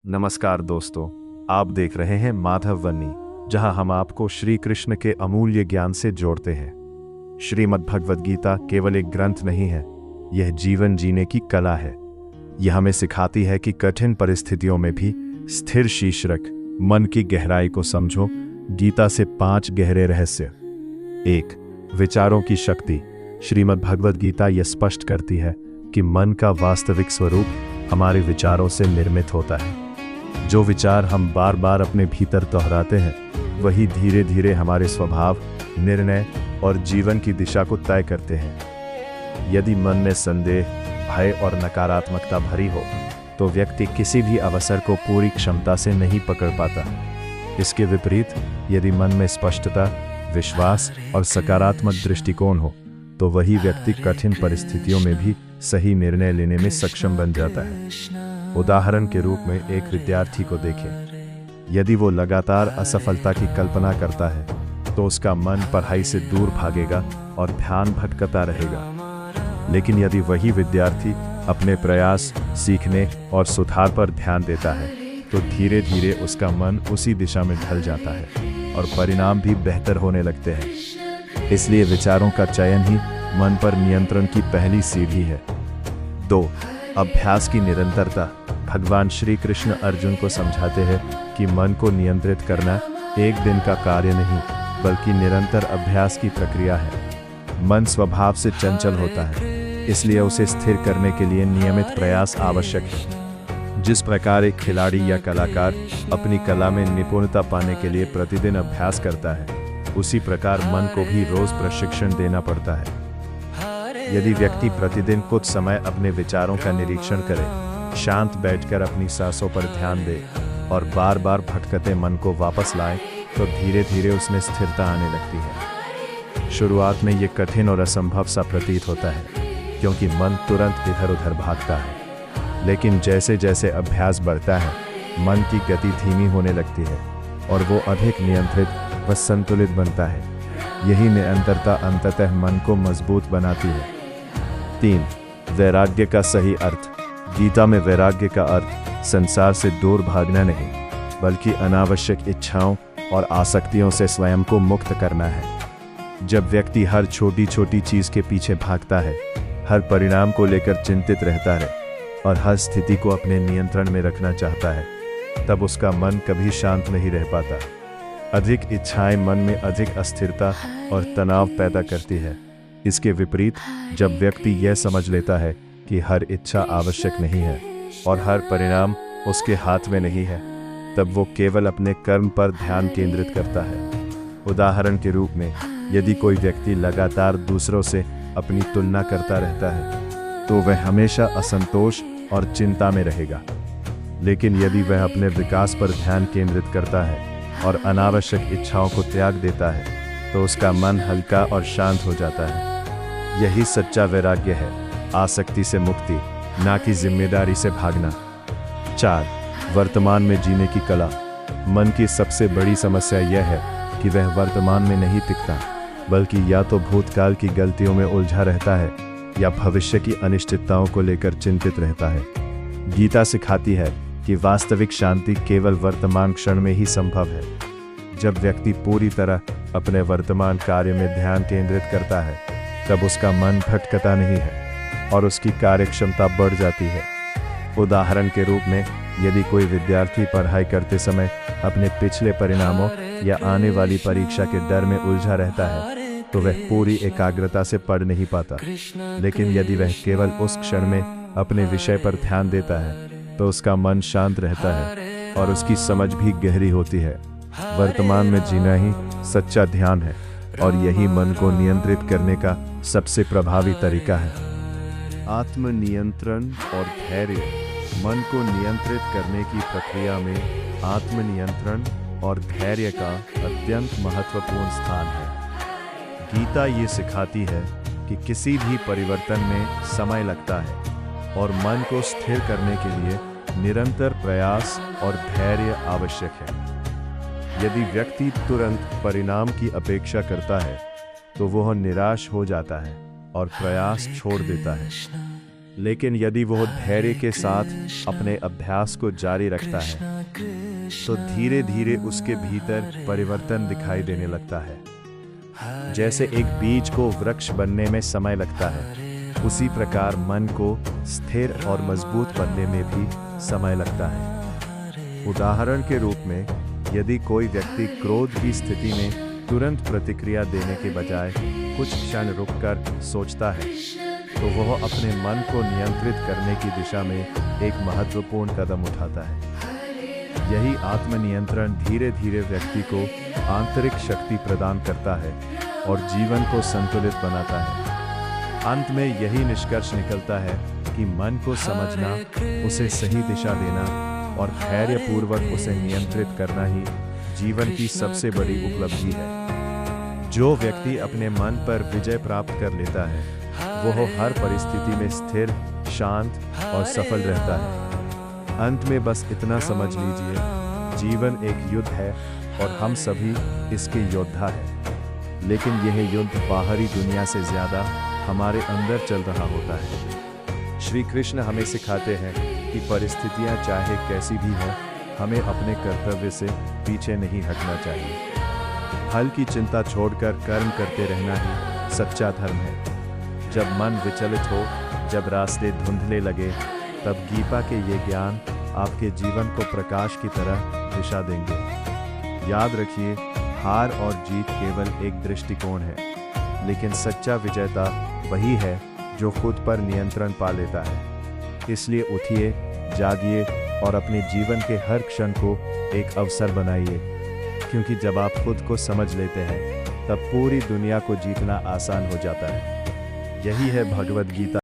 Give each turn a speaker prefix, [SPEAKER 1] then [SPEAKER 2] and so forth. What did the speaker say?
[SPEAKER 1] नमस्कार दोस्तों, आप देख रहे हैं माधव वन्नी, जहां हम आपको श्री कृष्ण के अमूल्य ज्ञान से जोड़ते हैं। श्रीमद् भगवद गीता केवल एक ग्रंथ नहीं है, यह जीवन जीने की कला है। यह हमें सिखाती है कि कठिन परिस्थितियों में भी स्थिर शीश रख, मन की गहराई को समझो। गीता से 5 गहरे रहस्य। 1. विचारों की शक्ति। श्रीमद् भगवद गीता यह स्पष्ट करती है कि मन का वास्तविक स्वरूप हमारे विचारों से निर्मित होता है। जो विचार हम बार बार अपने भीतर दोहराते हैं, वही धीरे धीरे हमारे स्वभाव, निर्णय और जीवन की दिशा को तय करते हैं। यदि मन में संदेह, भय और नकारात्मकता भरी हो, तो व्यक्ति किसी भी अवसर को पूरी क्षमता से नहीं पकड़ पाता। इसके विपरीत, यदि मन में स्पष्टता, विश्वास और सकारात्मक दृष्टिकोण हो, तो वही व्यक्ति कठिन परिस्थितियों में भी सही निर्णय लेने में सक्षम बन जाता है। उदाहरण के रूप में एक विद्यार्थी को देखें। यदि वो लगातार असफलता की कल्पना करता है, तो उसका मन पढ़ाई से दूर भागेगा और ध्यान भटकता रहेगा। लेकिन यदि वही विद्यार्थी अपने प्रयास, सीखने और सुधार पर ध्यान देता है, तो धीरे धीरे उसका मन उसी दिशा में ढल जाता है और परिणाम भी बेहतर होने लगते हैं। इसलिए विचारों का चयन ही मन पर नियंत्रण की पहली सीढ़ी है। 2. अभ्यास की निरंतरता। भगवान श्री कृष्ण अर्जुन को समझाते हैं कि मन को नियंत्रित करना एक दिन का कार्य नहीं, बल्कि निरंतर अभ्यास की प्रक्रिया है। मन स्वभाव से चंचल होता है, इसलिए उसे स्थिर करने के लिए नियमित प्रयास आवश्यक है। जिस प्रकार एक खिलाड़ी या कलाकार अपनी कला में निपुणता पाने के लिए प्रतिदिन अभ्यास करता है, उसी प्रकार मन को भी रोज प्रशिक्षण देना पड़ता है। यदि व्यक्ति प्रतिदिन कुछ समय अपने विचारों का निरीक्षण करे, शांत बैठकर अपनी सांसों पर ध्यान दे और बार बार भटकते मन को वापस लाए, तो धीरे धीरे उसमें स्थिरता आने लगती है। शुरुआत में ये कठिन और असंभव सा प्रतीत होता है, क्योंकि मन तुरंत इधर उधर भागता है। लेकिन जैसे जैसे अभ्यास बढ़ता है, मन की गति धीमी होने लगती है और वो अधिक नियंत्रित व संतुलित बनता है। यही निरंतरता अंततः मन को मजबूत बनाती है। 3. वैराग्य का सही अर्थ। गीता में वैराग्य का अर्थ संसार से दूर भागना नहीं, बल्कि अनावश्यक इच्छाओं और आसक्तियों से स्वयं को मुक्त करना है। जब व्यक्ति हर छोटी छोटी चीज के पीछे भागता है, हर परिणाम को लेकर चिंतित रहता है और हर स्थिति को अपने नियंत्रण में रखना चाहता है, तब उसका मन कभी शांत नहीं रह पाता। अधिक इच्छाएं मन में अधिक अस्थिरता और तनाव पैदा करती है। इसके विपरीत, जब व्यक्ति यह समझ लेता है कि हर इच्छा आवश्यक नहीं है और हर परिणाम उसके हाथ में नहीं है, तब वो केवल अपने कर्म पर ध्यान केंद्रित करता है। उदाहरण के रूप में, यदि कोई व्यक्ति लगातार दूसरों से अपनी तुलना करता रहता है, तो वह हमेशा असंतोष और चिंता में रहेगा। लेकिन यदि वह अपने विकास पर ध्यान केंद्रित करता है और अनावश्यक इच्छाओं को त्याग देता है, तो उसका मन हल्का और शांत हो जाता है। यही सच्चा वैराग्य है, आसक्ति से मुक्ति, ना कि जिम्मेदारी से भागना। 4. वर्तमान में जीने की कला। मन की सबसे बड़ी समस्या यह है कि वह वर्तमान में नहीं टिकता, बल्कि या तो भूतकाल की गलतियों में उलझा रहता है या भविष्य की अनिश्चितताओं को लेकर चिंतित रहता है। गीता सिखाती है कि वास्तविक शांति केवल वर्तमान क्षण में ही संभव है। जब व्यक्ति पूरी तरह अपने वर्तमान कार्य में ध्यान केंद्रित करता है, तब उसका मन भटकता नहीं है और उसकी कार्यक्षमता बढ़ जाती है। उदाहरण के रूप में, यदि कोई विद्यार्थी पढ़ाई करते समय अपने पिछले परिणामों या आने वाली परीक्षा के डर में उलझा रहता है, तो वह पूरी एकाग्रता से पढ़ नहीं पाता। लेकिन यदि वह केवल उस क्षण में अपने विषय पर ध्यान देता है, तो उसका मन शांत रहता है और उसकी समझ भी गहरी होती है। वर्तमान में जीना ही सच्चा ध्यान है और यही मन को नियंत्रित करने का सबसे प्रभावी तरीका है। आत्मनियंत्रण और धैर्य। मन को नियंत्रित करने की प्रक्रिया में आत्मनियंत्रण और धैर्य का अत्यंत महत्वपूर्ण स्थान है। गीता ये सिखाती है कि किसी भी परिवर्तन में समय लगता है और मन को स्थिर करने के लिए निरंतर प्रयास और धैर्य आवश्यक है। यदि व्यक्ति तुरंत परिणाम की अपेक्षा करता है, तो वह निराश हो जाता है और प्रयास छोड़ देता है। लेकिन यदि वह धैर्य के साथ अपने अभ्यास को जारी रखता है तो धीरे धीरे उसके भीतर परिवर्तन दिखाई देने लगता है। जैसे एक बीज को वृक्ष बनने में समय लगता है, उसी प्रकार मन को स्थिर और मजबूत बनने में भी समय लगता है। उदाहरण के रूप में, यदि कोई व्यक्ति क्रोध की स्थिति में तुरंत प्रतिक्रिया देने के बजाय कुछ क्षण रुककर सोचता है, तो वह अपने मन को नियंत्रित करने की दिशा में एक महत्वपूर्ण कदम उठाता है। यही आत्मनियंत्रण धीरे धीरे व्यक्ति को आंतरिक शक्ति प्रदान करता है और जीवन को संतुलित बनाता है। अंत में यही निष्कर्ष निकलता है कि मन को समझना, उसे सही दिशा देना और धैर्यपूर्वक उसे नियंत्रित करना ही जीवन की सबसे बड़ी उपलब्धि है। जो व्यक्ति अपने मन पर विजय प्राप्त कर लेता है, वह हर परिस्थिति में स्थिर, शांत और सफल रहता है। अंत में बस इतना समझ लीजिए, जीवन एक युद्ध है और हम सभी इसके योद्धा हैं। लेकिन यह युद्ध बाहरी दुनिया से ज्यादा हमारे अंदर चल रहा होता है। श्री कृष्ण हमें सिखाते हैं कि परिस्थितियां चाहे कैसी भी हों, हमें अपने कर्तव्य से पीछे नहीं हटना चाहिए। फल की चिंता छोड़कर कर्म करते रहना ही सच्चा धर्म है। जब मन विचलित हो, जब रास्ते धुंधले लगे, तब गीता के ये ज्ञान आपके जीवन को प्रकाश की तरह दिशा देंगे। याद रखिए, हार और जीत केवल एक दृष्टिकोण है, लेकिन सच्चा विजेता वही है जो खुद पर नियंत्रण पा लेता है। इसलिए उठिए, जागिए और अपने जीवन के हर क्षण को एक अवसर बनाइए, क्योंकि जब आप खुद को समझ लेते हैं, तब पूरी दुनिया को जीतना आसान हो जाता है। यही है भगवद गीता।